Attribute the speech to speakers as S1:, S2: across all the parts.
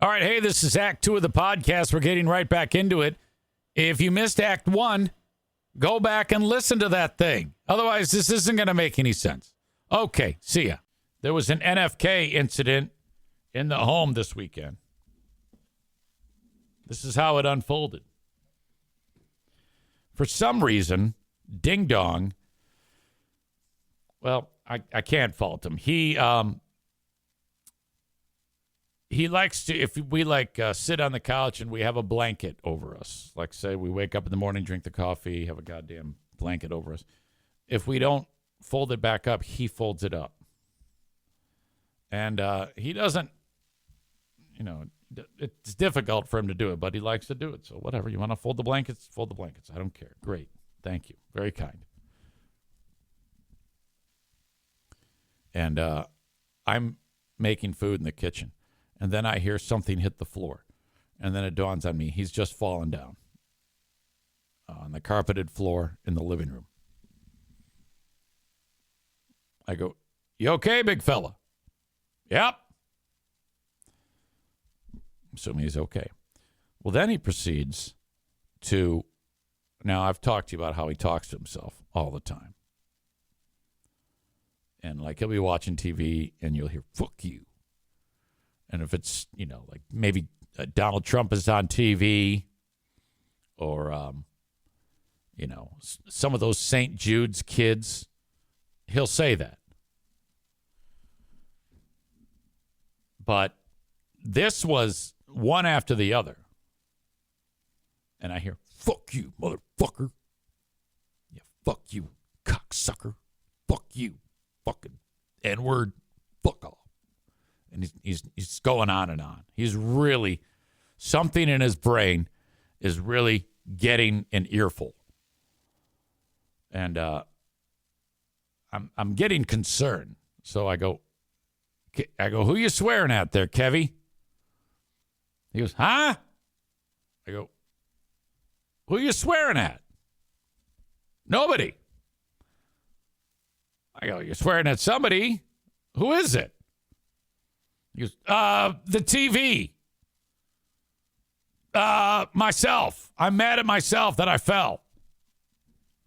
S1: All right, hey, this is Act 2 of the podcast. We're getting right back into it. If you missed Act 1, go back and listen to that thing. Otherwise, this isn't going to make any sense. Okay, see ya. There was an NFK incident in the home this weekend. This is how it unfolded. For some reason, Ding Dong, well, I can't fault him. He likes to, if we sit on the couch and we have a blanket over us, like say we wake up in the morning, drink the coffee, have a goddamn blanket over us. If we don't fold it back up, he folds it up. And he doesn't, it's difficult for him to do it, but he likes to do it. So whatever, you want to fold the blankets, fold the blankets. I don't care. Great. Thank you. Very kind. And I'm making food in the kitchen. And then I hear something hit the floor. And then it dawns on me, he's just fallen down on the carpeted floor in the living room. I go, "You okay, big fella?" "Yep." Assuming he's okay. Well, then he proceeds to, now I've talked to you about how he talks to himself all the time. And he'll be watching TV and you'll hear, "Fuck you." And if it's, maybe Donald Trump is on TV or, some of those St. Jude's kids, he'll say that. But this was one after the other. And I hear, "Fuck you, motherfucker." "Yeah, fuck you, cocksucker. Fuck you, fucking N-word. Fuck off." And he's going on and on. He's really, something in his brain is really getting an earful. And I'm getting concerned. So I go, "Who you swearing at there, Kevy?" He goes, "Huh?" I go, "Who you swearing at?" "Nobody." I go, "You're swearing at somebody. Who is it?" He goes, "The TV. Myself. I'm mad at myself that I fell."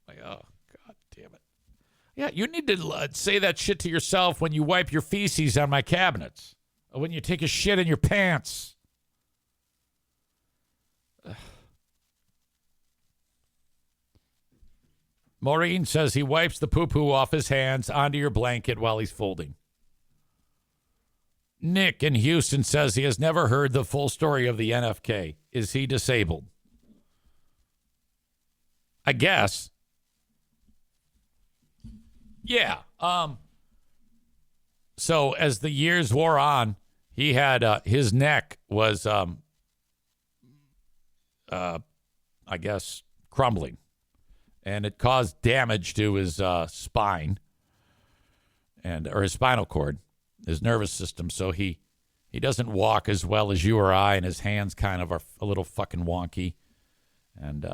S1: Like, oh, God damn it. Yeah, you need to say that shit to yourself when you wipe your feces on my cabinets. Or when you take a shit in your pants. Maureen says he wipes the poo-poo off his hands onto your blanket while he's folding. Nick in Houston says he has never heard the full story of the NFK. Is he disabled? I guess. Yeah. So as the years wore on, he had his neck was, I guess, crumbling. And it caused damage to his spine or his spinal cord. His nervous system, so he doesn't walk as well as you or I, and his hands kind of are a little fucking wonky. And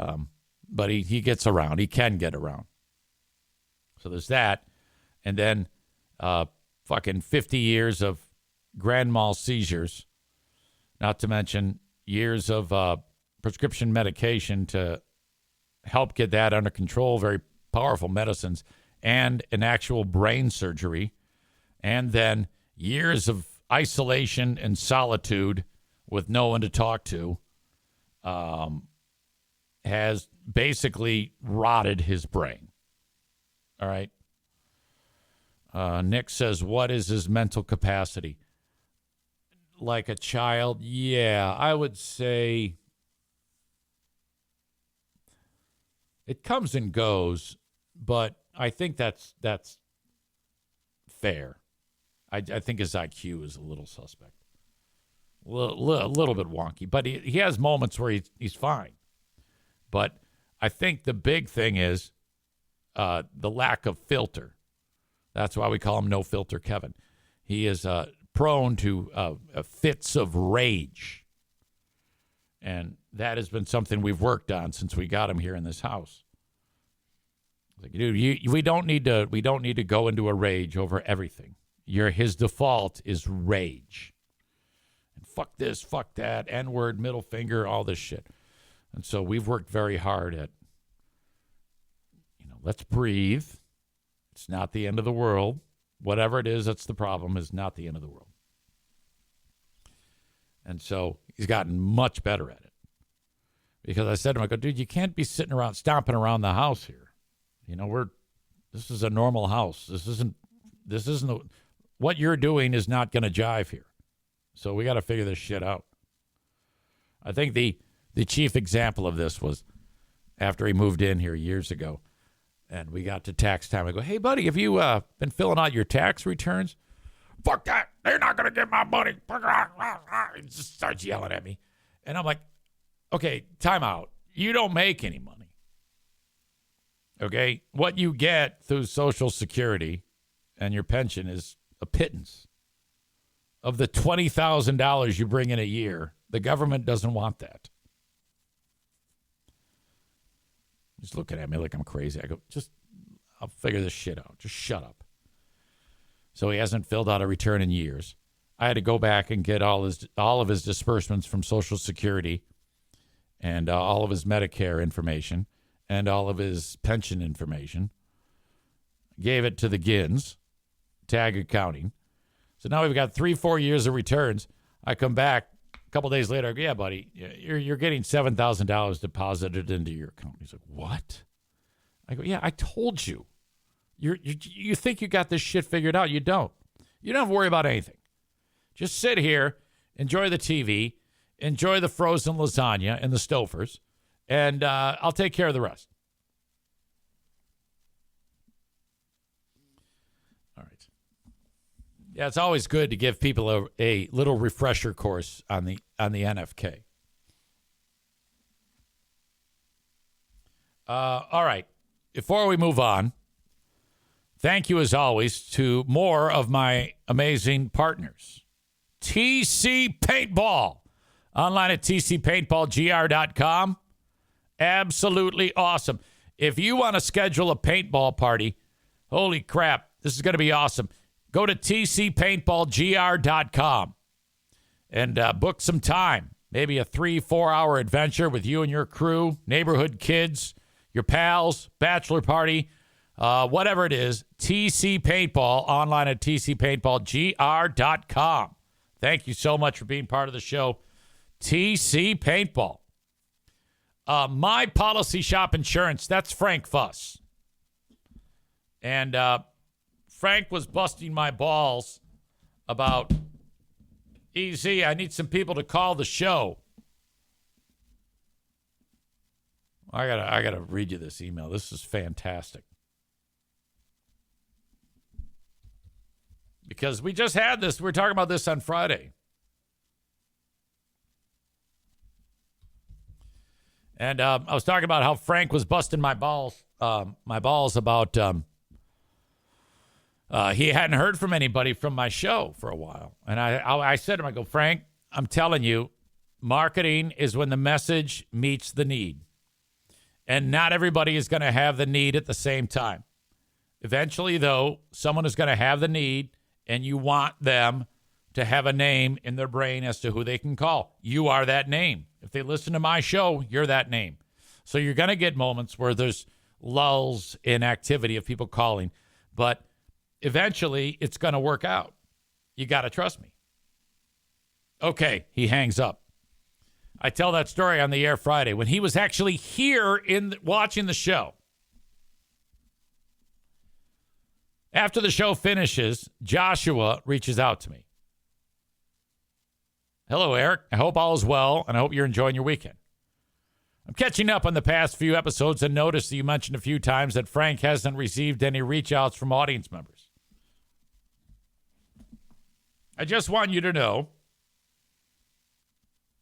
S1: but he gets around. He can get around. So there's that. And then fucking 50 years of grand mal seizures, not to mention years of prescription medication to help get that under control, very powerful medicines, and an actual brain surgery. And then years of isolation and solitude with no one to talk to has basically rotted his brain. All right. Nick says, what is his mental capacity? Like a child? Yeah, I would say it comes and goes, but I think that's fair. I think his IQ is a little suspect. A little bit wonky. But he has moments where he's fine. But I think the big thing is the lack of filter. That's why we call him No Filter Kevin. He is prone to fits of rage. And that has been something we've worked on since we got him here in this house. Like, dude, we don't need to go into a rage over everything. His default is rage. And fuck this, fuck that, N-word, middle finger, all this shit. And so we've worked very hard at, let's breathe. It's not the end of the world. Whatever it is that's the problem is not the end of the world. And so he's gotten much better at it. Because I said to him, I go, dude, you can't be sitting around, stomping around the house here. This is a normal house. This isn't, what you're doing is not going to jive here. So we got to figure this shit out. I think the chief example of this was after he moved in here years ago and we got to tax time. I go, hey, buddy, have you been filling out your tax returns? Fuck that. They're not going to get my money. He just starts yelling at me. And I'm like, okay, time out. You don't make any money. Okay? What you get through Social Security and your pension is a pittance. Of the $20,000 you bring in a year, the government doesn't want that. He's looking at me like I'm crazy. I go, I'll figure this shit out. Just shut up. So he hasn't filled out a return in years. I had to go back and get all of his disbursements from Social Security and all of his Medicare information and all of his pension information. Gave it to the Gins, Tag Accounting. So now we've got 3-4 years of returns. I come back a couple days later. I go, yeah, buddy, you're getting $7,000 deposited into your account. He's like, what? I go, yeah, I told you. You think you got this shit figured out. You don't. You don't have to worry about anything. Just sit here, enjoy the TV, enjoy the frozen lasagna and the Stofers, and I'll take care of the rest. All right. Yeah, it's always good to give people a little refresher course on the NFK. All right. Before we move on, thank you as always to more of my amazing partners. TC Paintball. Online at tcpaintballgr.com. Absolutely awesome. If you want to schedule a paintball party, holy crap, this is going to be awesome. Go to tcpaintballgr.com and book some time. Maybe a 3-4 hour adventure with you and your crew, neighborhood kids, your pals, bachelor party, whatever it is. TC Paintball, online at tcpaintballgr.com. Thank you so much for being part of the show. TC Paintball. My Policy Shop Insurance, that's Frank Fuss. And Frank was busting my balls about, EZ, I need some people to call the show. I gotta read you this email. This is fantastic. Because we just had this. We were talking about this on Friday. And I was talking about how Frank was busting my balls about he hadn't heard from anybody from my show for a while. And I said to him, I go, Frank, I'm telling you, marketing is when the message meets the need. And not everybody is going to have the need at the same time. Eventually, though, someone is going to have the need, and you want them to have a name in their brain as to who they can call. You are that name. If they listen to my show, you're that name. So you're going to get moments where there's lulls in activity of people calling. But eventually, it's going to work out. You got to trust me. Okay, he hangs up. I tell that story on the air Friday when he was actually here watching the show. After the show finishes, Joshua reaches out to me. Hello, Eric. I hope all is well, and I hope you're enjoying your weekend. I'm catching up on the past few episodes and noticed that you mentioned a few times that Frank hasn't received any reach-outs from audience members. I just want you to know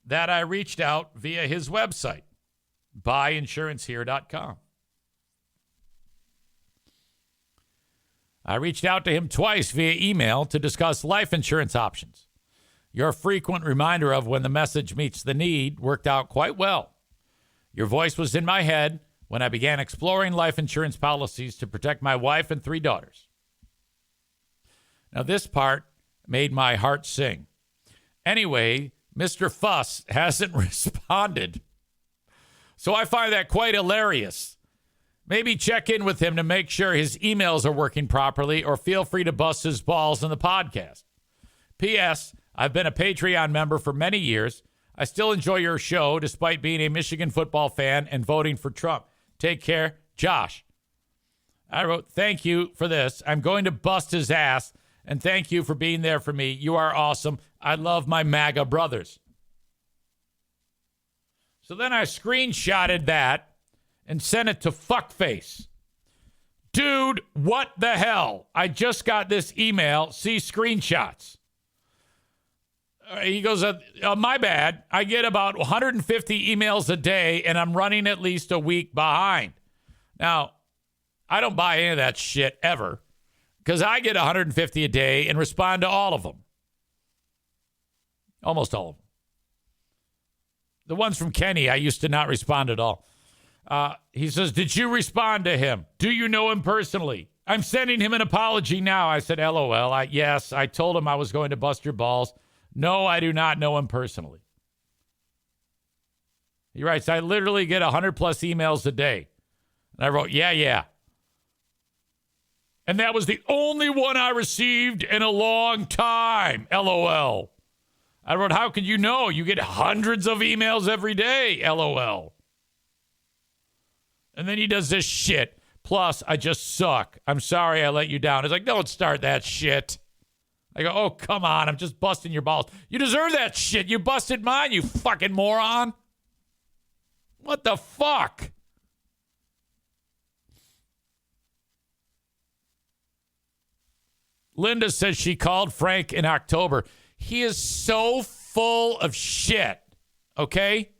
S1: that I reached out via his website, buyinsurancehere.com. I reached out to him twice via email to discuss life insurance options. Your frequent reminder of when the message meets the need worked out quite well. Your voice was in my head when I began exploring life insurance policies to protect my wife and 3 daughters. Now, this part made my heart sing. Anyway, Mr. Fuss hasn't responded. So I find that quite hilarious. Maybe check in with him to make sure his emails are working properly, or feel free to bust his balls in the podcast. P.S. I've been a Patreon member for many years. I still enjoy your show despite being a Michigan football fan and voting for Trump. Take care, Josh. I wrote, thank you for this. I'm going to bust his ass, and thank you for being there for me. You are awesome. I love my MAGA brothers. So then I screenshotted that and sent it to Fuckface. Dude, what the hell? I just got this email. See screenshots. He goes, my bad. I get about 150 emails a day, and I'm running at least a week behind. Now, I don't buy any of that shit ever, because I get 150 a day and respond to all of them. Almost all of them. The ones from Kenny, I used to not respond at all. He says, did you respond to him? Do you know him personally? I'm sending him an apology now. I said, LOL. Yes, I told him I was going to bust your balls. No, I do not know him personally. He writes, I literally get 100 plus emails a day. And I wrote, yeah. And that was the only one I received in a long time. LOL. I wrote, how could you know? You get hundreds of emails every day. LOL. And then he does this shit. Plus, I just suck. I'm sorry I let you down. It's like, don't start that shit. I go, oh, come on. I'm just busting your balls. You deserve that shit. You busted mine, you fucking moron. What the fuck? Linda says she called Frank in October. He is so full of shit, okay?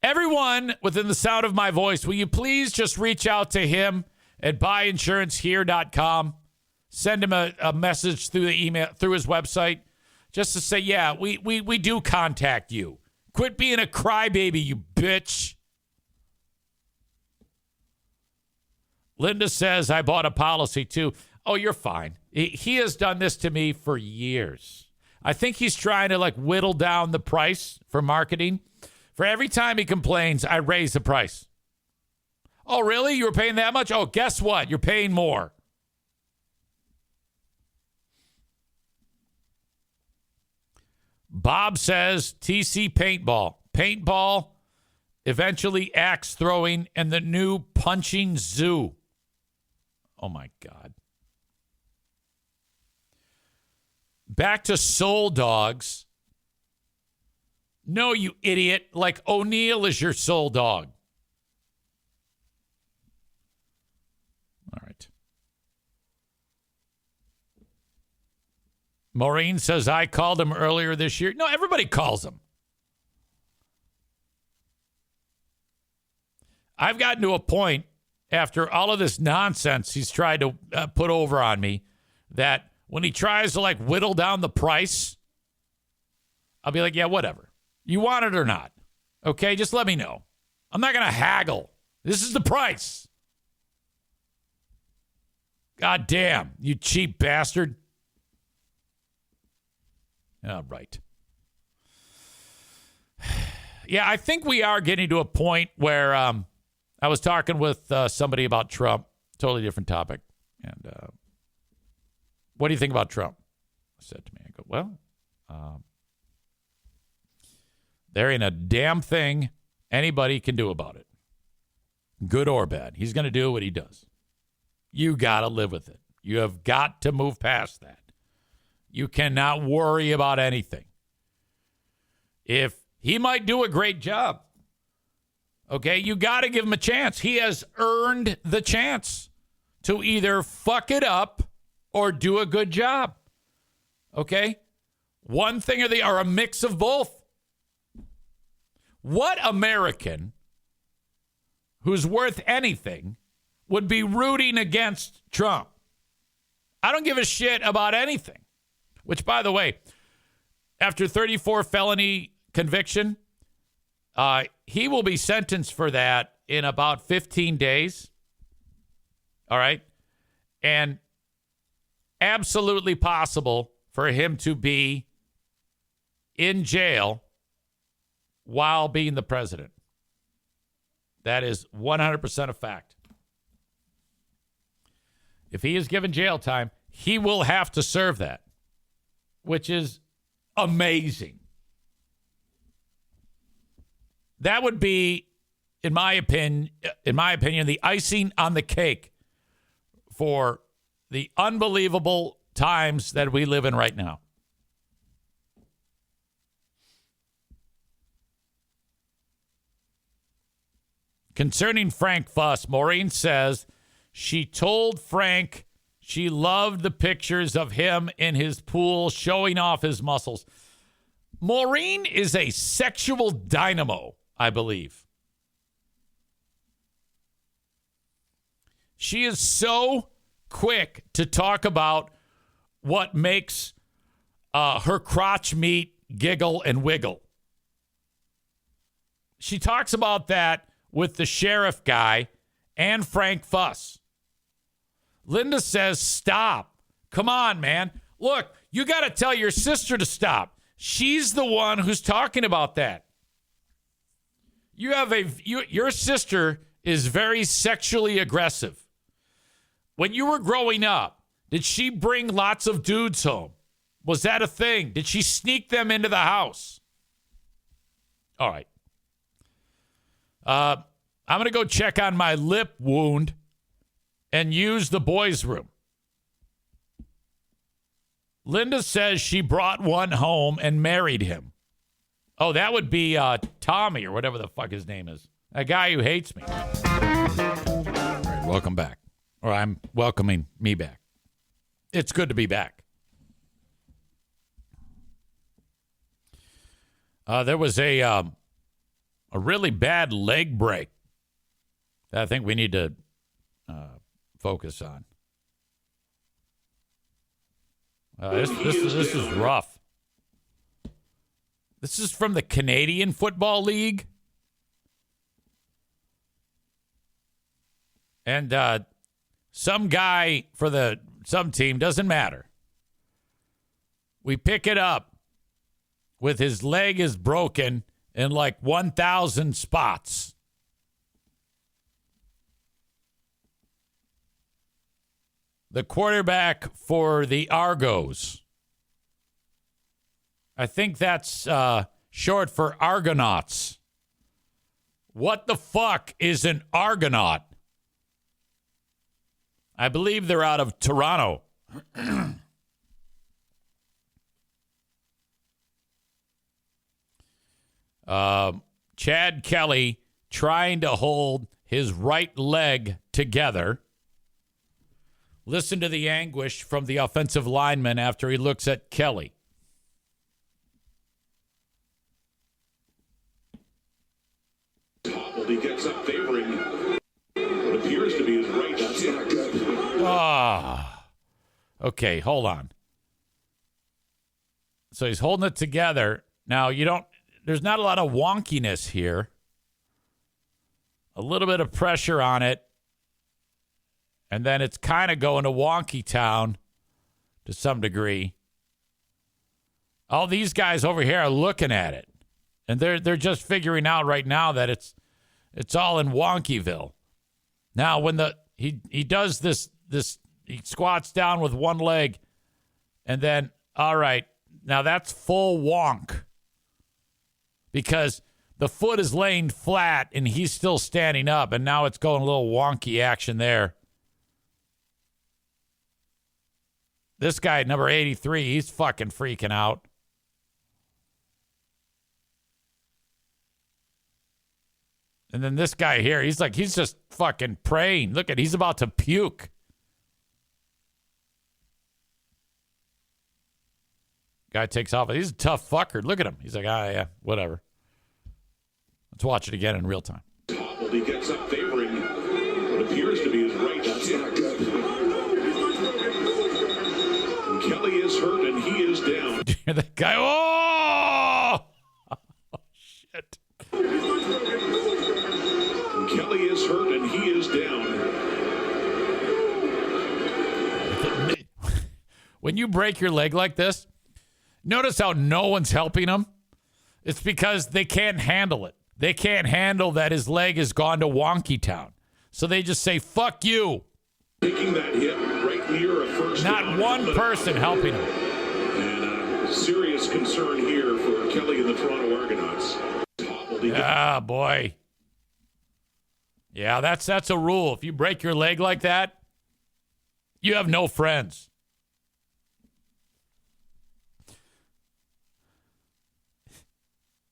S1: Everyone within the sound of my voice, will you please just reach out to him at buyinsurancehere.com? Send him a message through the email, through his website, just to say, yeah, we do contact you. Quit being a crybaby, you bitch. Linda says, I bought a policy too. Oh, you're fine. He has done this to me for years. I think he's trying to whittle down the price for marketing. For every time he complains, I raise the price. Oh, really? You were paying that much? Oh, guess what? You're paying more. Bob says TC paintball. Paintball, eventually axe throwing, and the new punching zoo. Oh, my God. Back to soul dogs. No, you idiot. Like O'Neill is your soul dog. All right. Maureen says, I called him earlier this year. No, everybody calls him. I've gotten to a point after all of this nonsense he's tried to put over on me that when he tries to whittle down the price, I'll be like, yeah, whatever. You want it or not? Okay, just let me know. I'm not going to haggle. This is the price. God damn, you cheap bastard. All right. Yeah, I think we are getting to a point where I was talking with somebody about Trump. Totally different topic. And what do you think about Trump? I said to me, I go, well, there ain't a damn thing anybody can do about it. Good or bad. He's going to do what he does. You got to live with it. You have got to move past that. You cannot worry about anything. If he might do a great job, okay, you got to give him a chance. He has earned the chance to either fuck it up or do a good job. Okay? One thing or the other, or a mix of both. What American who's worth anything would be rooting against Trump? I don't give a shit about anything. Which, by the way, after 34 felony conviction, he will be sentenced for that in about 15 days. All right? And absolutely possible for him to be in jail while being the president. That is 100% a fact. If he is given jail time, he will have to serve that, which is amazing. That would be, in my opinion, the icing on the cake for the unbelievable times that we live in right now. Concerning Frank Fuss, Maureen says she told Frank she loved the pictures of him in his pool showing off his muscles. Maureen is a sexual dynamo, I believe. She is so quick to talk about what makes her crotch meat giggle and wiggle. She talks about that with the sheriff guy and Frank Fuss. Linda says, stop. Come on, man. Look, you got to tell your sister to stop. She's the one who's talking about that. Your sister is very sexually aggressive. When you were growing up, did she bring lots of dudes home? Was that a thing? Did she sneak them into the house? All right. I'm going to go check on my lip wound and use the boys' room. Linda says she brought one home and married him. Oh, that would be Tommy or whatever the fuck his name is. That guy who hates me. All right, welcome back. Or I'm welcoming me back. It's good to be back. There was a really bad leg break that I think we need to focus on. This is rough. This is from the Canadian Football League. And some guy for some team, doesn't matter. We pick it up with his leg is broken in like 1,000 spots. The quarterback for the Argos. I think that's short for Argonauts. What the fuck is an Argonaut? I believe they're out of Toronto. Chad Kelly trying to hold his right leg together. Listen to the anguish from the offensive lineman after he looks at Kelly.
S2: He gets up favoring what appears to be his right shin.
S1: Okay, hold on. So he's holding it together. Now, there's not a lot of wonkiness here. A little bit of pressure on it. And then it's kind of going to wonky town to some degree. All these guys over here are looking at it. And they're just figuring out right now that it's all in Wonkyville. Now, when he does this, he squats down with one leg, and then, all right, now that's full wonk. Because the foot is laying flat, and he's still standing up, and now it's going a little wonky action there. This guy, number 83, he's fucking freaking out. And then this guy here, he's just fucking praying. Look he's about to puke. Guy takes off. He's a tough fucker. Look at him. He's like, yeah, whatever. Let's watch it again in real time.
S2: He gets up favoring what appears to be his right shin. Kelly is hurt and he is down.
S1: Did you hear that guy? Oh! Oh, shit.
S2: Kelly is hurt and he is down.
S1: When you break your leg like this, Notice how no one's helping him? It's because they can't handle it. They can't handle that his leg has gone to Wonky Town. So they just say, fuck you.
S2: Taking that hit right near a first.
S1: Not one person helping him.
S2: And serious concern here for Kelly and the Toronto Argonauts.
S1: Ah, boy. Yeah, that's a rule. If you break your leg like that, you have no friends.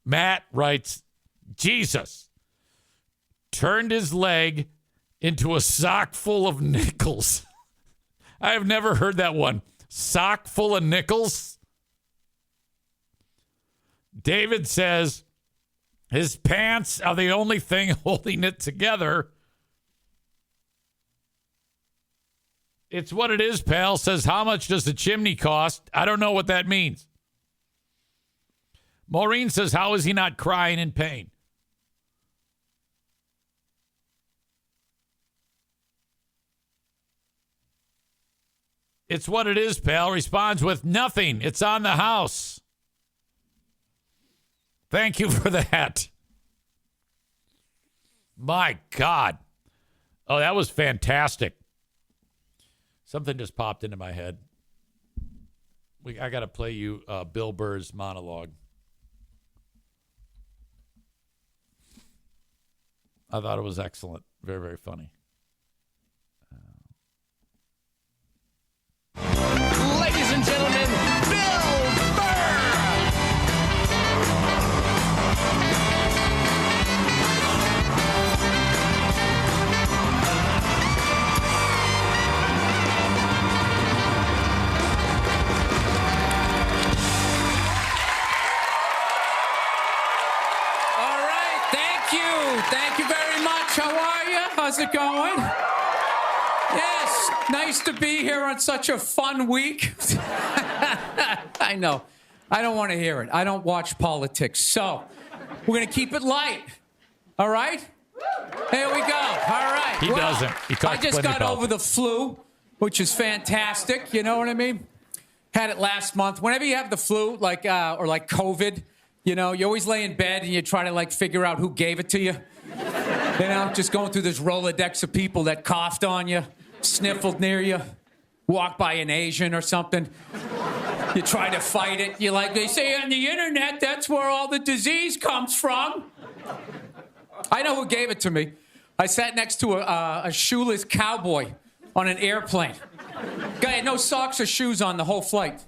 S1: Matt writes, Jesus turned his leg into a sock full of nickels. I have never heard that one. Sock full of nickels? David says his pants are the only thing holding it together. It's what it is, pal. Says, how much does the chimney cost? I don't know what that means. Maureen says, how is he not crying in pain? It's what it is, pal. Responds with nothing. It's on the house. Thank you for that. My God. Oh, that was fantastic. Something just popped into my head. I got to play you Bill Burr's monologue. I thought it was excellent. Very, very funny.
S3: Ladies and gentlemen, Bill Burr!
S4: All right, thank you. Thank you very much. How are you? How's it going? Yes, nice to be here on such a fun week. I know. I don't want to hear it. I don't watch politics. So, we're going to keep it light. All right? Here we go. All right.
S1: He doesn't. He talks
S4: I just
S1: plenty
S4: got
S1: of
S4: over the flu, which is fantastic. You know what I mean? Had it last month. Whenever you have the flu, like or like COVID, you know, you always lay in bed and you try to like figure out who gave it to you. You know, just going through this Rolodex of people that coughed on you, sniffled near you, walked by an Asian or something. You try to fight it. You like, they say on the internet, that's where all the disease comes from. I know who gave it to me. I sat next to a shoeless cowboy on an airplane. Guy had no socks or shoes on the whole flight.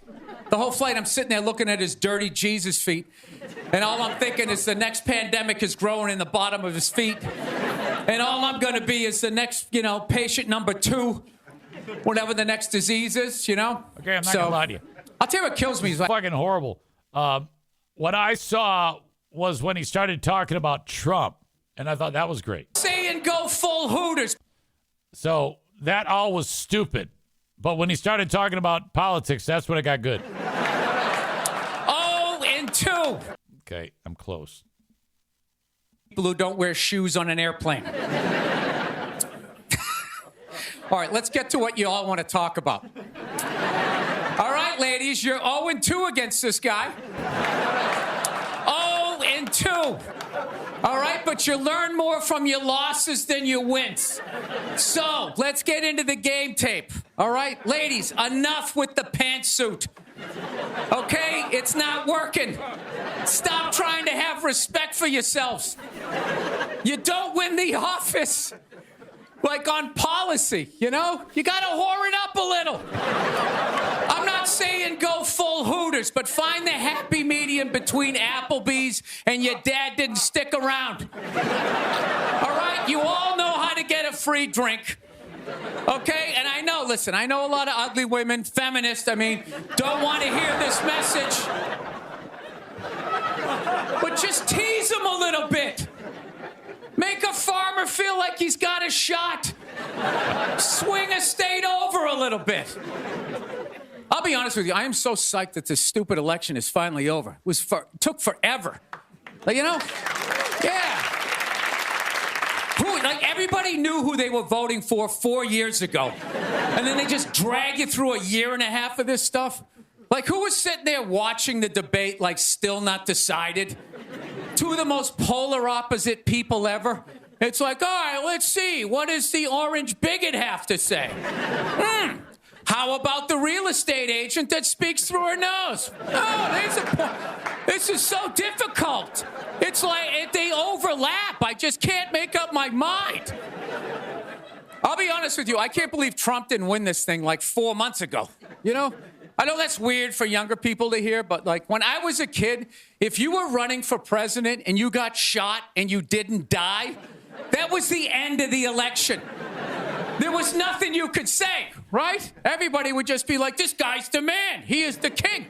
S4: The whole flight, I'm sitting there looking at his dirty Jesus feet. And all I'm thinking is the next pandemic is growing in the bottom of his feet. And all I'm going to be is the next, you know, patient number 2, whatever the next disease is, you know?
S1: Okay, I'm not going to lie to you.
S4: I'll tell you what kills me. Is like,
S1: fucking horrible. What I saw was when he started talking about Trump, and I thought that was great.
S4: saying go full Hooters.
S1: So that all was stupid. But when he started talking about politics, that's when it got good.
S4: 0-2.
S1: Okay, I'm close.
S4: People who don't wear shoes on an airplane. All right, let's get to what you all want to talk about. All right, ladies, you're 0-2 against this guy. 0-2. All right, but you learn more from your losses than your wins. So, let's get into the game tape. All right, ladies, enough with the pantsuit. Okay, it's not working. Stop trying to have respect for yourselves. You don't win the office. Like on policy, you know? You gotta whore it up a little. I'm not saying go full Hooters, but find the happy medium between Applebee's and your dad didn't stick around. All right? You all know how to get a free drink. Okay? And I know, listen, I know a lot of ugly women, feminists, don't want to hear this message. But just tease them a little bit. Make a farmer feel like he's got a shot. Swing a state over a little bit. I'll be honest with you. I am so psyched that this stupid election is finally over. It took forever. Like, you know? Yeah. Everybody knew who they were voting for 4 years ago. And then they just drag you through a year and a half of this stuff. Like, who was sitting there watching the debate, like, still not decided? Two of the most polar opposite people ever. It's like, all right, let's see. What does the orange bigot have to say? How about the real estate agent that speaks through her nose? Oh, there's a point. This is so difficult. It's like they overlap. I just can't make up my mind. I'll be honest with you. I can't believe Trump didn't win this thing like 4 months ago. You know? I know that's weird for younger people to hear, but like when I was a kid, if you were running for president and you got shot and you didn't die, that was the end of the election. There was nothing you could say, right? Everybody would just be like, this guy's the man. He is the king.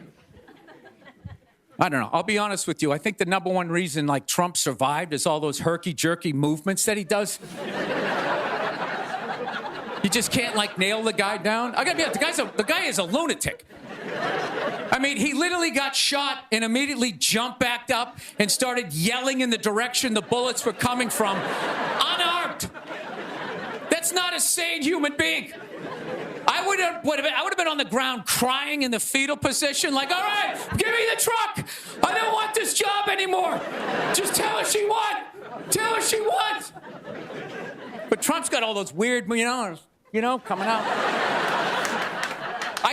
S4: I don't know. I'll be honest with you. I think the number one reason like Trump survived is all those herky-jerky movements that he does. You just can't like nail the guy down. I gotta be honest, the guy is a lunatic. I mean, he literally got shot and immediately jumped back up and started yelling in the direction the bullets were coming from, unarmed. That's not a sane human being. I would have been on the ground crying in the fetal position, like, all right, give me the truck. I don't want this job anymore. Just tell her she won. Tell her she won. But Trump's got all those weird, coming out.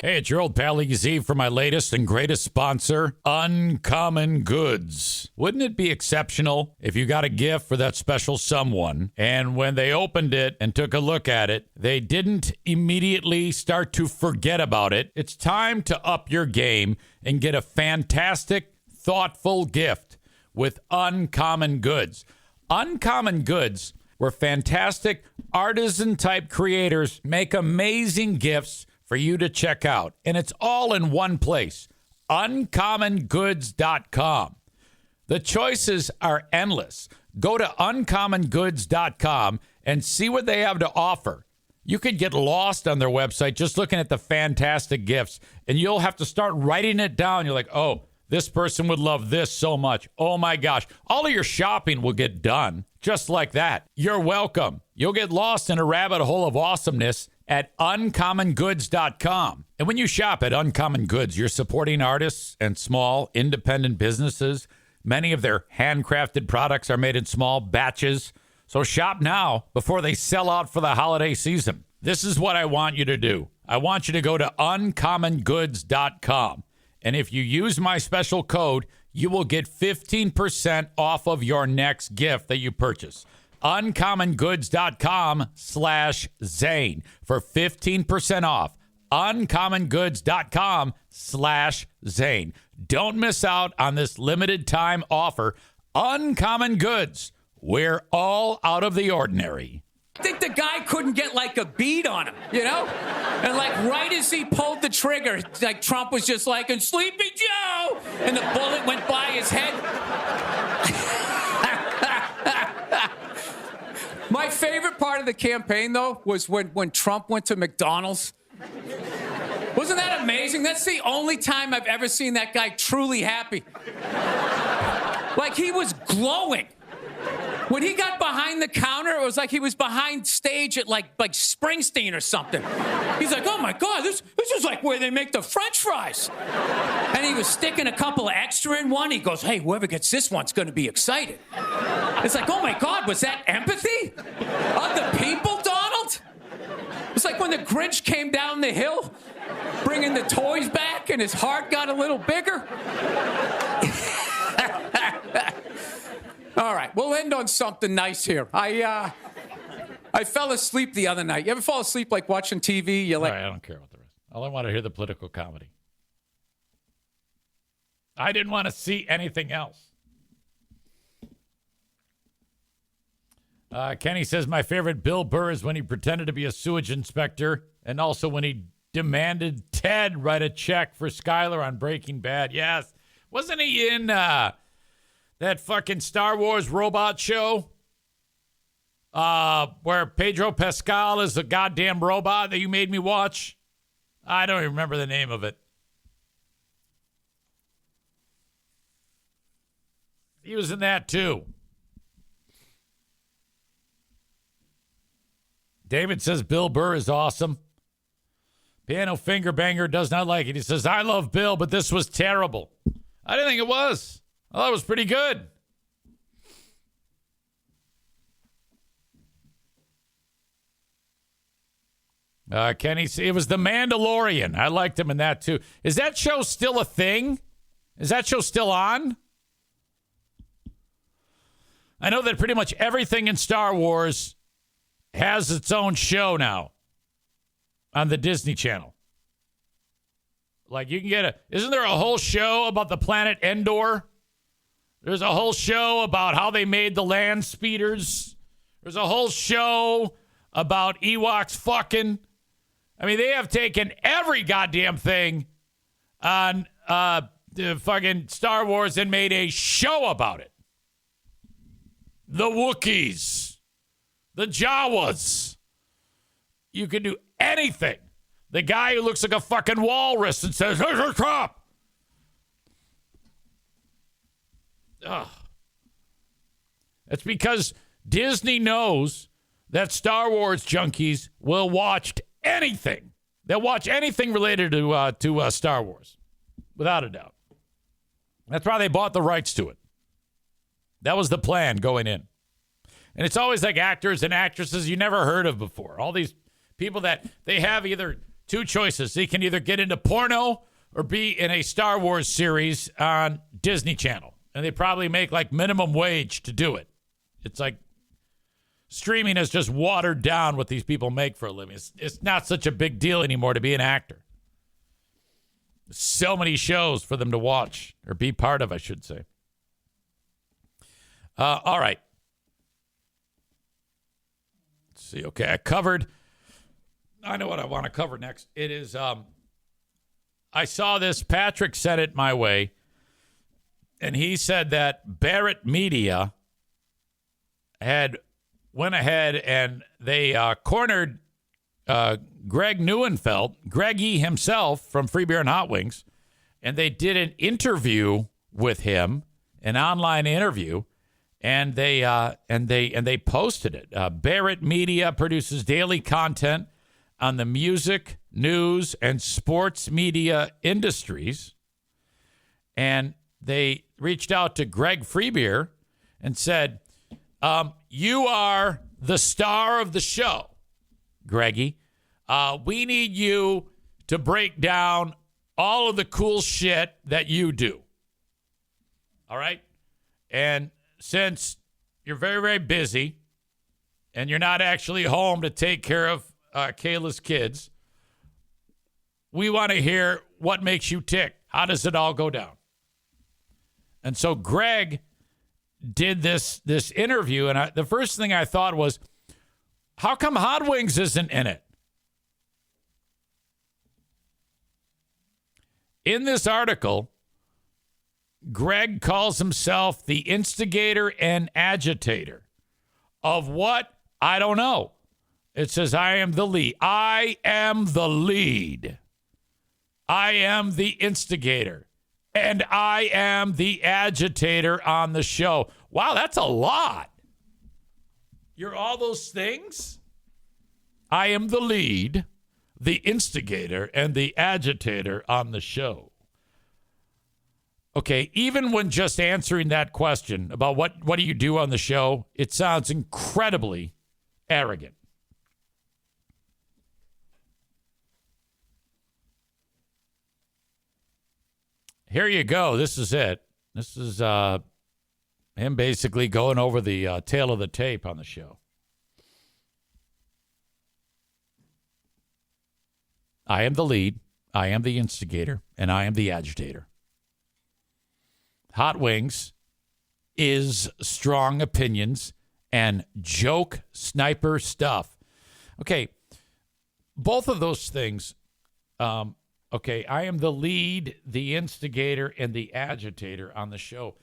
S1: Hey, it's your old pal EZ for my latest and greatest sponsor, Uncommon Goods. Wouldn't it be exceptional if you got a gift for that special someone, and when they opened it and took a look at it, they didn't immediately start to forget about it? It's time to up your game and get a fantastic, thoughtful gift with Uncommon Goods. Uncommon Goods, where fantastic artisan-type creators make amazing gifts for you to check out. And it's all in one place, uncommongoods.com. The choices are endless. Go to uncommongoods.com and see what they have to offer. You could get lost on their website just looking at the fantastic gifts, and you'll have to start writing it down. You're like, oh, this person would love this so much. Oh, my gosh. All of your shopping will get done just like that. You're welcome. You'll get lost in a rabbit hole of awesomeness at uncommongoods.com. And when you shop at Uncommon Goods, you're supporting artists and small independent businesses. Many of their handcrafted products are made in small batches. So shop now before they sell out for the holiday season. This is what I want you to do. I want you to go to uncommongoods.com. And if you use my special code, you will get 15% off of your next gift that you purchase. uncommongoods.com/Zane for 15% off. uncommongoods.com/Zane. Don't miss out on this limited time offer. Uncommon Goods. We're all out of the ordinary.
S4: I think the guy couldn't get like a bead on him, And like right as he pulled the trigger, like Trump was just like, and Sleepy Joe, and the bullet went by his head. My favorite part of the campaign, though, was when Trump went to McDonald's. Wasn't that amazing? That's the only time I've ever seen that guy truly happy. Like, he was glowing. When he got behind the counter, it was like he was behind stage at like Springsteen or something. He's like, oh my God, this is like where they make the French fries. And he was sticking a couple of extra in one. He goes, hey, whoever gets this one's going to be excited. It's like, oh my God, was that empathy of the people, Donald? It's like when the Grinch came down the hill, bringing the toys back, and his heart got a little bigger. All right, we'll end on something nice here. I fell asleep the other night. You ever fall asleep like watching TV? You're like,
S1: all right, I don't care about the rest. All I want to hear the political comedy. I didn't want to see anything else. Kenny says, my favorite Bill Burr is when he pretended to be a sewage inspector, and also when he demanded Ted write a check for Skyler on Breaking Bad. Yes. Wasn't he in that fucking Star Wars robot show where Pedro Pascal is a goddamn robot that you made me watch? I don't even remember the name of it. He was in that too. David says Bill Burr is awesome. Piano Finger Banger does not like it. He says, I love Bill, but this was terrible. I didn't think it was. I thought it was pretty good. Kenny, it was The Mandalorian. I liked him in that, too. Is that show still a thing? Is that show still on? I know that pretty much everything in Star Wars has its own show now on the Disney Channel. Like, you can get isn't there a whole show about the planet Endor? There's a whole show about how they made the land speeders. There's a whole show about Ewoks fucking. I mean, they have taken every goddamn thing on the fucking Star Wars and made a show about it. The Wookiees, the Jawas. You can do anything. The guy who looks like a fucking walrus and says, "Here's your crop." Ugh. It's because Disney knows that Star Wars junkies will watch anything. They'll watch anything related to Star Wars, without a doubt. That's why they bought the rights to it. That was the plan going in. And it's always like actors and actresses you never heard of before. All these people that they have either two choices. They can either get into porno or be in a Star Wars series on Disney Channel. And they probably make like minimum wage to do it. It's like streaming has just watered down what these people make for a living. It's not such a big deal anymore to be an actor. So many shows for them to watch or be part of, I should say. All right. Let's see. Okay, I know what I want to cover next. It is, I saw this. Patrick sent it my way. And he said that Barrett Media had went ahead and they cornered Greg Neuenfeld, Greggy himself from Free Beer and Hot Wings, and they did an interview with him, an online interview, and they posted it. Barrett Media produces daily content on the music, news, and sports media industries, and they reached out to Greg Freebeer and said, you are the star of the show, Greggy. We need you to break down all of the cool shit that you do. All right? And since you're very, very busy and you're not actually home to take care of Kayla's kids, we want to hear what makes you tick. How does it all go down? And so Greg did this interview, and the first thing I thought was, how come Hot Wings isn't in it? In this article, Greg calls himself the instigator and agitator of what? I don't know. It says, I am the lead. I am the lead. I am the instigator. And I am the agitator on the show. Wow, that's a lot. You're all those things? I am the lead, the instigator, and the agitator on the show. Okay, even when just answering that question about what do you do on the show, it sounds incredibly arrogant. Here you go. This is it. This is him basically going over the tail of the tape on the show. I am the lead, I am the instigator, and I am the agitator. Hot Wings is strong opinions and joke sniper stuff. Okay, both of those things... Okay, I am the lead, the instigator, and the agitator on the show.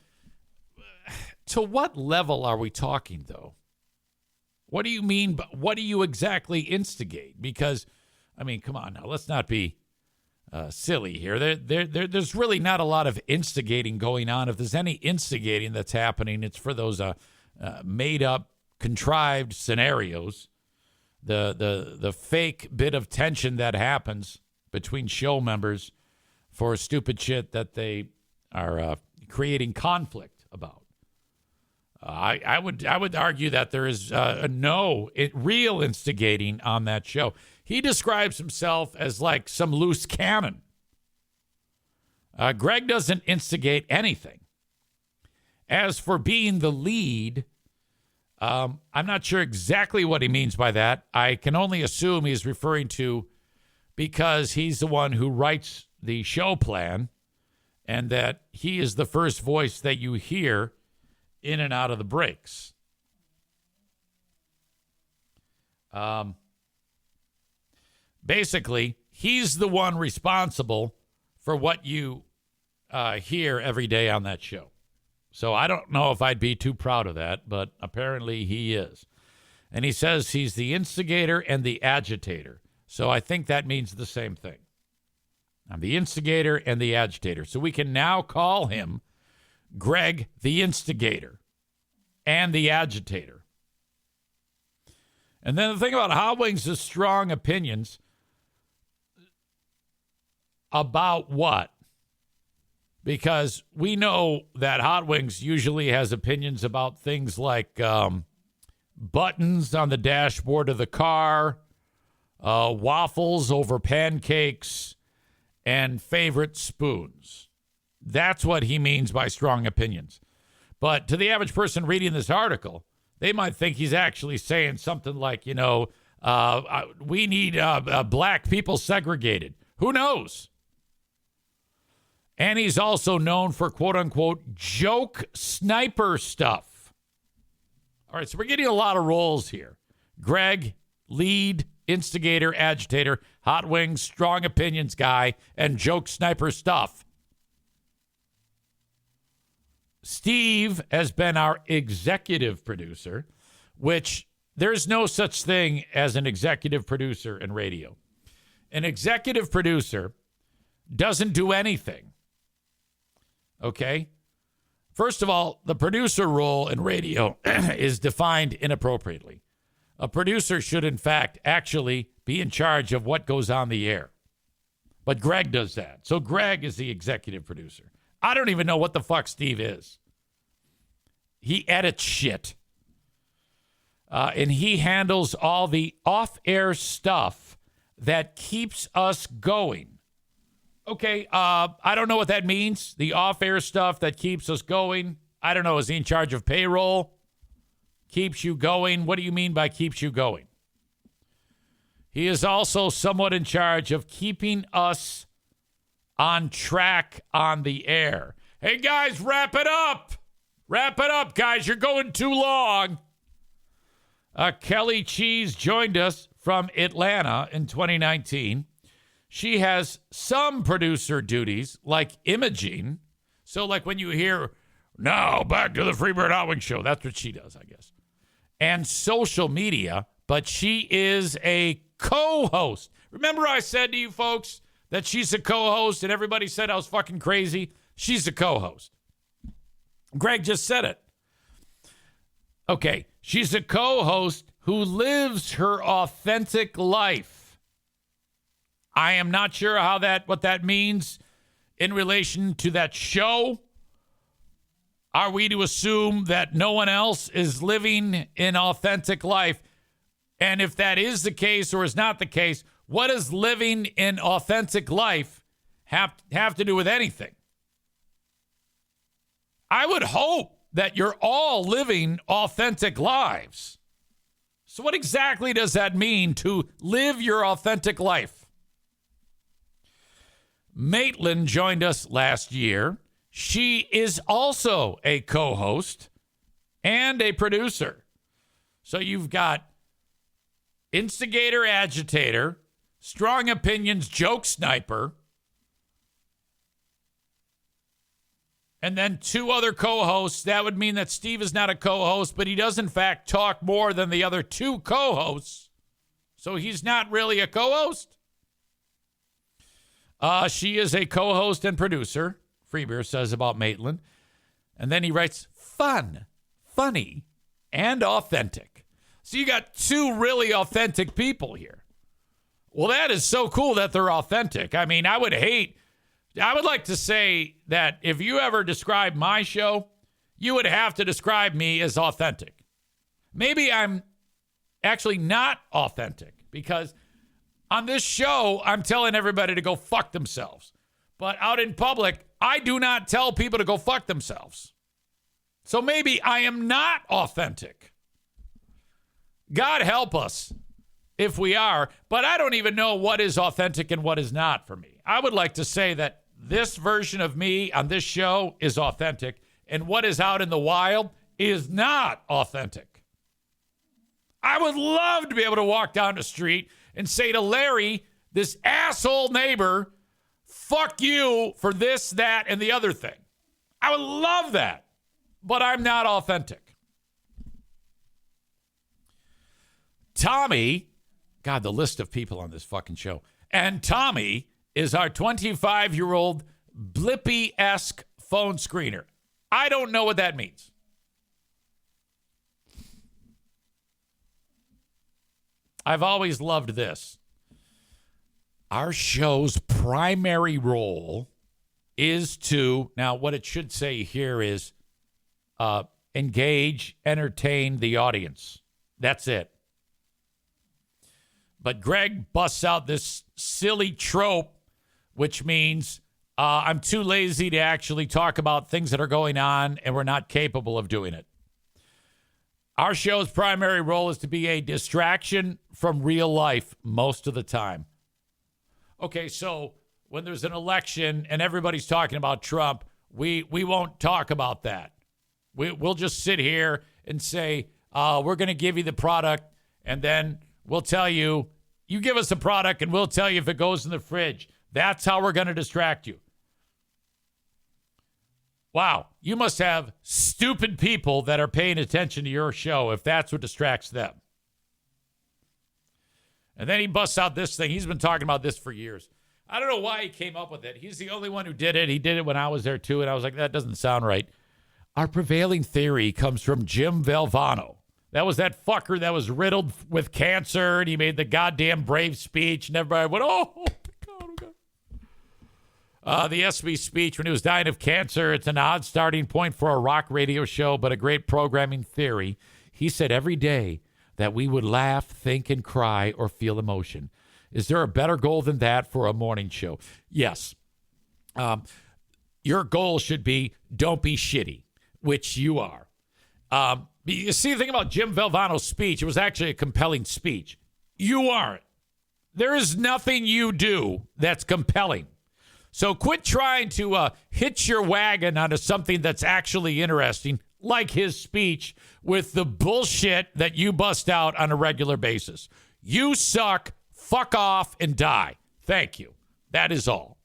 S1: To what level are we talking, though? What do you mean? What do you exactly instigate? Because, I mean, come on now. Let's not be silly here. There's really not a lot of instigating going on. If there's any instigating that's happening, it's for those made-up, contrived scenarios. The fake bit of tension that happens between show members for stupid shit that they are creating conflict about. I would argue that there is no real instigating on that show. He describes himself as like some loose cannon. Greg doesn't instigate anything. As for being the lead, I'm not sure exactly what he means by that. I can only assume he's referring to because he's the one who writes the show plan and that he is the first voice that you hear in and out of the breaks. Basically, he's the one responsible for what you hear every day on that show. So I don't know if I'd be too proud of that, but apparently he is. And he says he's the instigator and the agitator. So I think that means the same thing. I'm the instigator and the agitator. So we can now call him Greg the instigator and the agitator. And then the thing about Hot Wings is strong opinions about what? Because we know that Hot Wings usually has opinions about things like buttons on the dashboard of the car, waffles over pancakes, and favorite spoons. That's what he means by strong opinions. But to the average person reading this article, they might think he's actually saying something like, we need black people segregated. Who knows? And he's also known for, quote-unquote, joke sniper stuff. All right, so we're getting a lot of roles here. Greg, lead, instigator, agitator, Hot Wings, strong opinions guy, and joke sniper stuff. Steve has been our executive producer, which there's no such thing as an executive producer in radio. An executive producer doesn't do anything. Okay? First of all, the producer role in radio is defined inappropriately. A producer should, in fact, actually be in charge of what goes on the air. But Greg does that. So Greg is the executive producer. I don't even know what the fuck Steve is. He edits shit. And he handles all the off-air stuff that keeps us going. Okay, I don't know what that means. The off-air stuff that keeps us going. I don't know. Is he in charge of payroll? Keeps you going? What do you mean by keeps you going? He is also somewhat in charge of keeping us on track on the air. Hey, guys, wrap it up. Wrap it up, guys. You're going too long. Kelly Cheese joined us from Atlanta in 2019. She has some producer duties, like imaging. So, like when you hear, now back to the Freebird Hot Wings show, that's what she does, I guess. And social media, but she is a co-host. Remember I said to you folks that she's a co-host and everybody said I was fucking crazy? She's a co-host. Greg just said it. Okay, she's a co-host who lives her authentic life. I am not sure what that means in relation to that show. Are we to assume that no one else is living an authentic life? And if that is the case or is not the case, what does living an authentic life have to do with anything? I would hope that you're all living authentic lives. So what exactly does that mean to live your authentic life? Maitland joined us last year. She is also a co-host and a producer. So you've got instigator, agitator, strong opinions, joke sniper, and then two other co-hosts. That would mean that Steve is not a co-host, but he does, in fact, talk more than the other two co-hosts. So he's not really a co-host. She is a co-host and producer, Freebeer says about Maitland. And then he writes, fun, funny, and authentic. So you got two really authentic people here. Well, that is so cool that they're authentic. I mean, I would like to say that if you ever describe my show, you would have to describe me as authentic. Maybe I'm actually not authentic because on this show, I'm telling everybody to go fuck themselves. But out in public, I do not tell people to go fuck themselves. So maybe I am not authentic. God help us if we are, but I don't even know what is authentic and what is not for me. I would like to say that this version of me on this show is authentic, and what is out in the wild is not authentic. I would love to be able to walk down the street and say to Larry, this asshole neighbor, fuck you for this, that, and the other thing. I would love that, but I'm not authentic. Tommy, God, the list of people on this fucking show. And Tommy is our 25-year-old Blippy-esque phone screener. I don't know what that means. I've always loved this. Our show's primary role is to, now what it should say here is engage, entertain the audience. That's it. But Greg busts out this silly trope, which means I'm too lazy to actually talk about things that are going on, and we're not capable of doing it. Our show's primary role is to be a distraction from real life most of the time. Okay, so when there's an election and everybody's talking about Trump, we won't talk about that. We'll just sit here and say, we're going to give you the product, and then we'll tell you, you give us the product, and we'll tell you if it goes in the fridge. That's how we're going to distract you. Wow, you must have stupid people that are paying attention to your show if that's what distracts them. And then he busts out this thing. He's been talking about this for years. I don't know why he came up with it. He's the only one who did it. He did it when I was there, too, and I was like, that doesn't sound right. Our prevailing theory comes from Jim Valvano. That was that fucker that was riddled with cancer, and he made the goddamn brave speech, and everybody went, oh, God, oh, God. The SB speech when he was dying of cancer, it's an odd starting point for a rock radio show, but a great programming theory. He said every day that we would laugh, think, and cry or feel emotion. Is there a better goal than that for a morning show? Yes. Your goal should be don't be shitty, which you are. You see, the thing about Jim Valvano's speech, it was actually a compelling speech. You aren't. There is nothing you do that's compelling. So quit trying to hitch your wagon onto something that's actually interesting, like his speech, with the bullshit that you bust out on a regular basis. You suck, fuck off, and die. Thank you. That is all.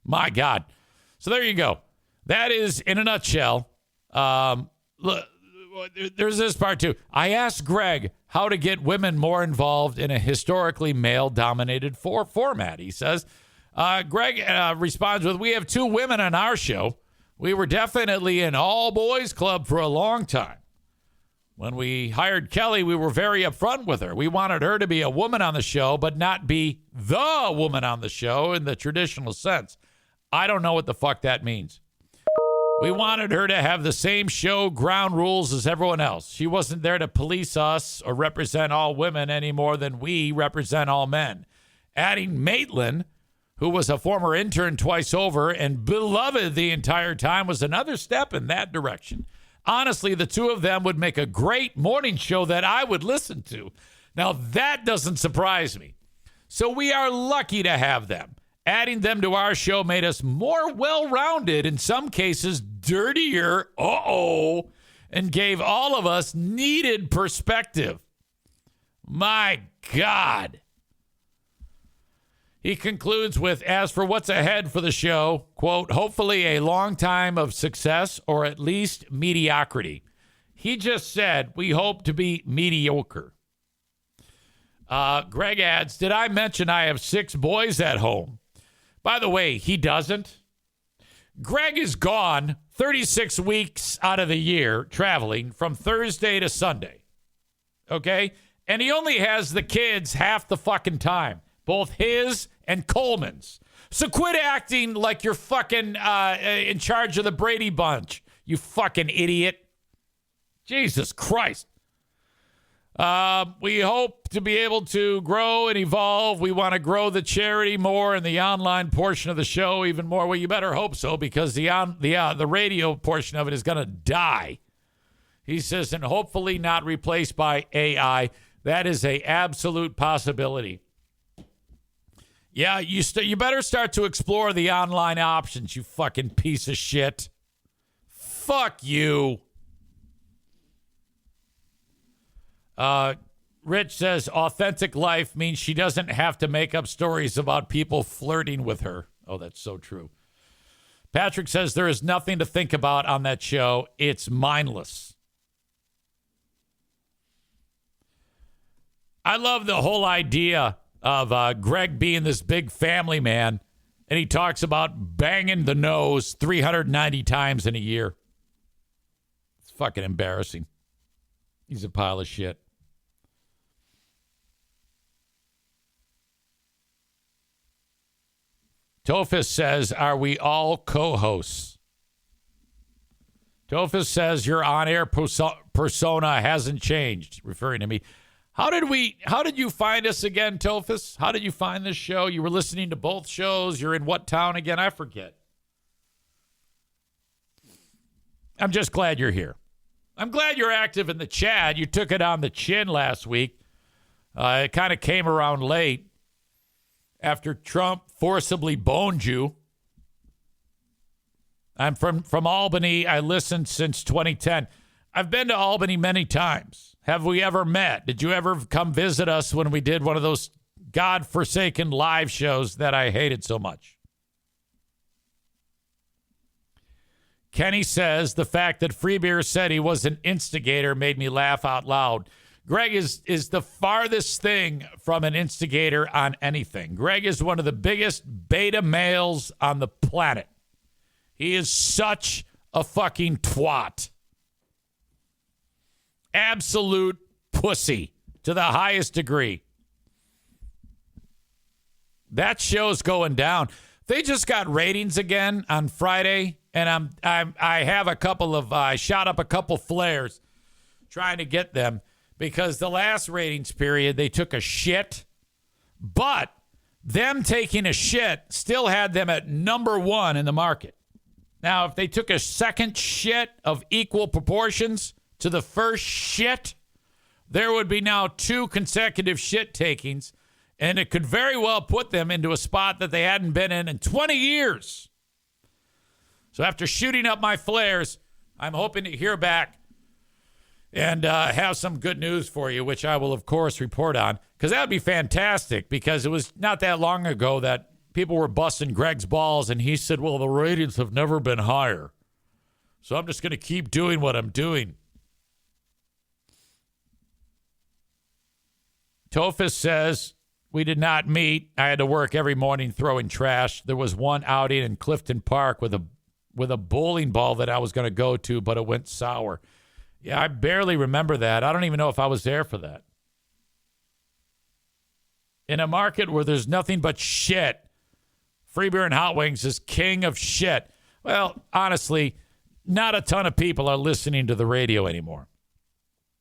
S1: My God. So there you go. That is, in a nutshell, look, there's this part, too. I asked Greg how to get women more involved in a historically male-dominated format, he says. Greg responds with, we have 2 women on our show. We were definitely an all-boys club for a long time. When we hired Kelly, we were very upfront with her. We wanted her to be a woman on the show, but not be the woman on the show in the traditional sense. I don't know what the fuck that means. We wanted her to have the same show ground rules as everyone else. She wasn't there to police us or represent all women any more than we represent all men. Adding Maitland, who was a former intern twice over and beloved the entire time, was another step in that direction. Honestly, the 2 of them would make a great morning show that I would listen to. Now, that doesn't surprise me. So we are lucky to have them. Adding them to our show made us more well-rounded, in some cases dirtier, and gave all of us needed perspective. My God. He concludes with, as for what's ahead for the show, quote, hopefully a long time of success or at least mediocrity. He just said, we hope to be mediocre. Greg adds, did I mention I have 6 boys at home? By the way, he doesn't. Greg is gone 36 weeks out of the year traveling from Thursday to Sunday. Okay? And he only has the kids half the fucking time, both his and Coleman's. So quit acting like you're fucking in charge of the Brady Bunch, you fucking idiot. Jesus Christ. We hope to be able to grow and evolve. We want to grow the charity more and the online portion of the show even more. Well, you better hope so, because the radio portion of it is going to die. He says, and hopefully not replaced by AI. That is a absolute possibility. Yeah, you better start to explore the online options, you fucking piece of shit. Fuck you. Rich says authentic life means she doesn't have to make up stories about people flirting with her. Oh, that's so true. Patrick says there is nothing to think about on that show. It's mindless. I love the whole idea of Greg being this big family man, and he talks about banging the nose 390 times in a year. It's fucking embarrassing. He's a pile of shit. Tophus says, are we all co-hosts? Tophus says your on-air persona hasn't changed, referring to me. How did you find us again, Tophus? How did you find this show? You were listening to both shows. You're in what town again? I forget. I'm just glad you're here. I'm glad you're active in the chat. You took it on the chin last week. It kind of came around late after Trump forcibly boned you. I'm from Albany. I listened since 2010. I've been to Albany many times. Have we ever met? Did you ever come visit us when we did one of those godforsaken live shows that I hated so much? Kenny says the fact that Freebeer said he was an instigator made me laugh out loud. Greg is the farthest thing from an instigator on anything. Greg is one of the biggest beta males on the planet. He is such a fucking twat. Absolute pussy to the highest degree. That show's going down. They just got ratings again on Friday, and I have a couple of I shot up a couple flares trying to get them, because the last ratings period they took a shit, but them taking a shit still had them at number one in the market. Now, if they took a second shit of equal proportions to the first shit, there would be now 2 consecutive shit takings, and it could very well put them into a spot that they hadn't been in 20 years. So after shooting up my flares, I'm hoping to hear back and have some good news for you, which I will, of course, report on, because that would be fantastic, because it was not that long ago that people were busting Greg's balls, and he said, well, the ratings have never been higher, so I'm just going to keep doing what I'm doing. Tophus says, we did not meet. I had to work every morning throwing trash. There was one outing in Clifton Park with a bowling ball that I was going to go to, but it went sour. Yeah, I barely remember that. I don't even know if I was there for that. In a market where there's nothing but shit, Free Beer and Hot Wings is king of shit. Well, honestly, not a ton of people are listening to the radio anymore.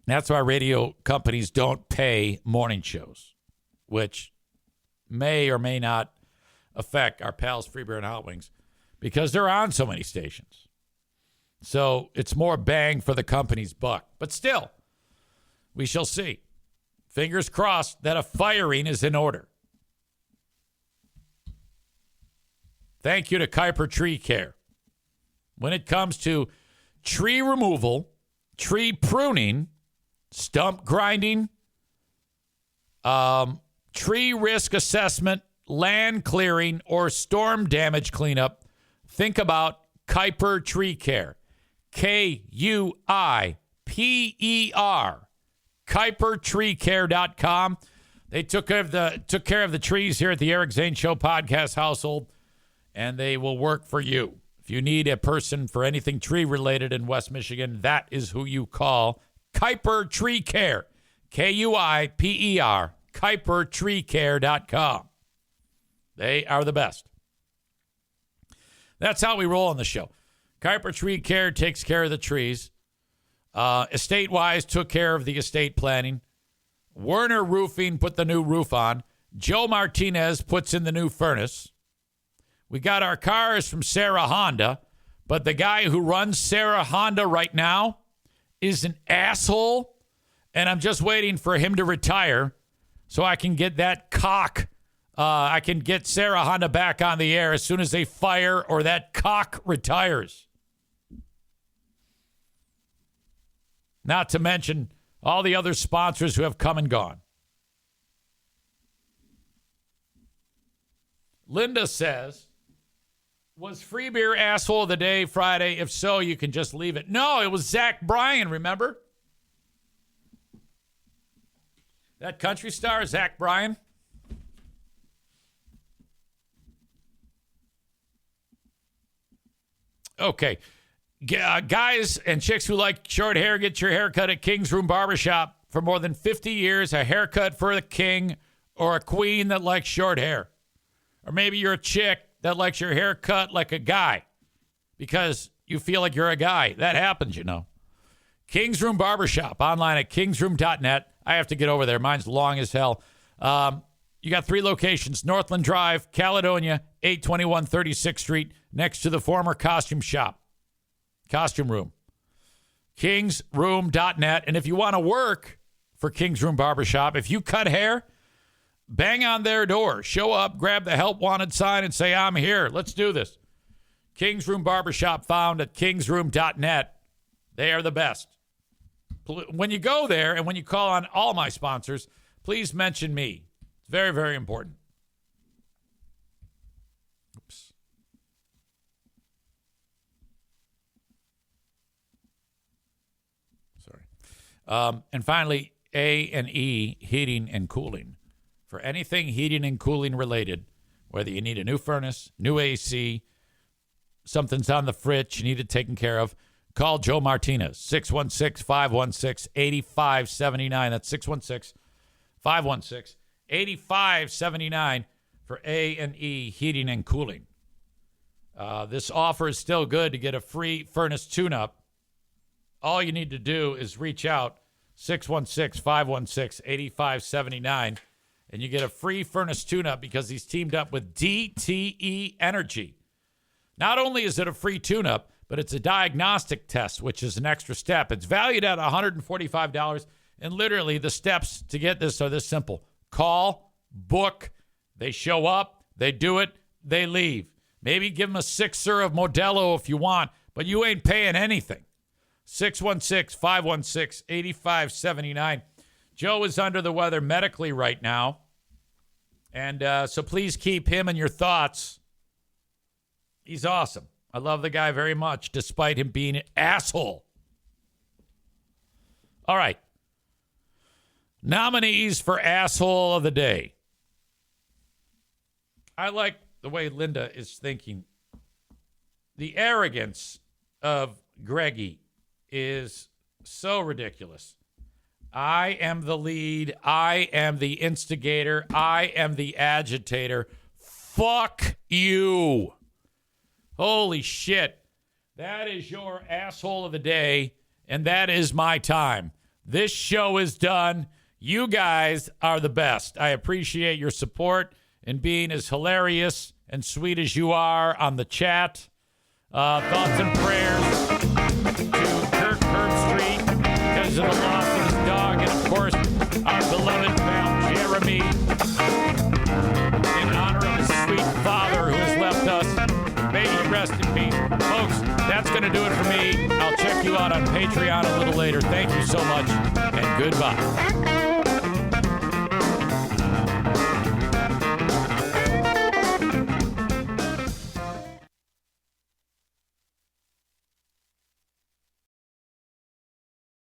S1: That's why radio companies don't pay morning shows, which may or may not affect our pals Free Beer and Hot Wings, because they're on so many stations. So it's more bang for the company's buck. But still, we shall see. Fingers crossed that a firing is in order. Thank you to Kuiper Tree Care. When it comes to tree removal, tree pruning, stump grinding, tree risk assessment, land clearing, or storm damage cleanup, think about Kuiper Tree Care. Kuiper. KuiperTreeCare.com. They took care of the trees here at the Eric Zane Show podcast household, and they will work for you. If you need a person for anything tree related in West Michigan, that is who you call. Kuiper Tree Care. Kuiper, KuiperTreeCare.com. They are the best. That's how we roll on the show. Kuiper Tree Care takes care of the trees. Estate-wise, took care of the estate planning. Werner Roofing put the new roof on. Joe Martinez puts in the new furnace. We got our cars from Sarah Honda, but the guy who runs Sarah Honda right now is an asshole, and I'm just waiting for him to retire so I can get that cock. I can get Sarah Honda back on the air as soon as they fire or that cock retires. Not to mention all the other sponsors who have come and gone. Linda says, was Free Beer asshole of the day Friday? If so, you can just leave it. No, it was Zach Bryan, remember? That country star, Zach Bryan. Okay. Guys and chicks who like short hair, get your haircut at King's Room Barbershop. For more than 50 years, a haircut for a king or a queen that likes short hair. Or maybe you're a chick that likes your hair cut like a guy because you feel like you're a guy. That happens, you know. King's Room Barbershop, online at kingsroom.net. I have to get over there. Mine's long as hell. You got 3 locations, Northland Drive, Caledonia, 821 36th Street, next to the former costume shop. Costume room. Kingsroom.net. And if you want to work for King's Room Barbershop, if you cut hair, bang on their door. Show up, grab the help wanted sign, and say, I'm here. Let's do this. King's Room Barbershop, found at kingsroom.net. They are the best. When you go there and when you call on all my sponsors, please mention me. It's very, very important. Oops. Sorry. And finally, A&E Heating and Cooling. For anything heating and cooling related, whether you need a new furnace, new AC, something's on the fritz, you need it taken care of, call Joe Martinez, 616-516-8579. That's 616-516-8579 for A&E Heating and Cooling. This offer is still good to get a free furnace tune-up. All you need to do is reach out, 616-516-8579, and you get a free furnace tune-up because he's teamed up with DTE Energy. Not only is it a free tune-up, but it's a diagnostic test, which is an extra step. It's valued at $145, and literally the steps to get this are this simple. Call, book, they show up, they do it, they leave. Maybe give them a sixer of Modelo if you want, but you ain't paying anything. 616-516-8579. Joe is under the weather medically right now, and so please keep him in your thoughts. He's awesome. I love the guy very much, despite him being an asshole. All right. Nominees for Asshole of the Day. I like the way Linda is thinking. The arrogance of Greggy is so ridiculous. I am the lead. I am the instigator. I am the agitator. Fuck you. Holy shit. That is your asshole of the day, and that is my time. This show is done. You guys are the best. I appreciate your support and being as hilarious and sweet as you are on the chat. Thoughts and prayers to Kirk Herbstreit because of the loss of his dog, and of course, our beloved pal Jeremy, in honor of his sweet father who has left us. May he rest in peace. Folks, that's going to do it for me. I'll check you out on Patreon a little later. Thank you so much, and goodbye.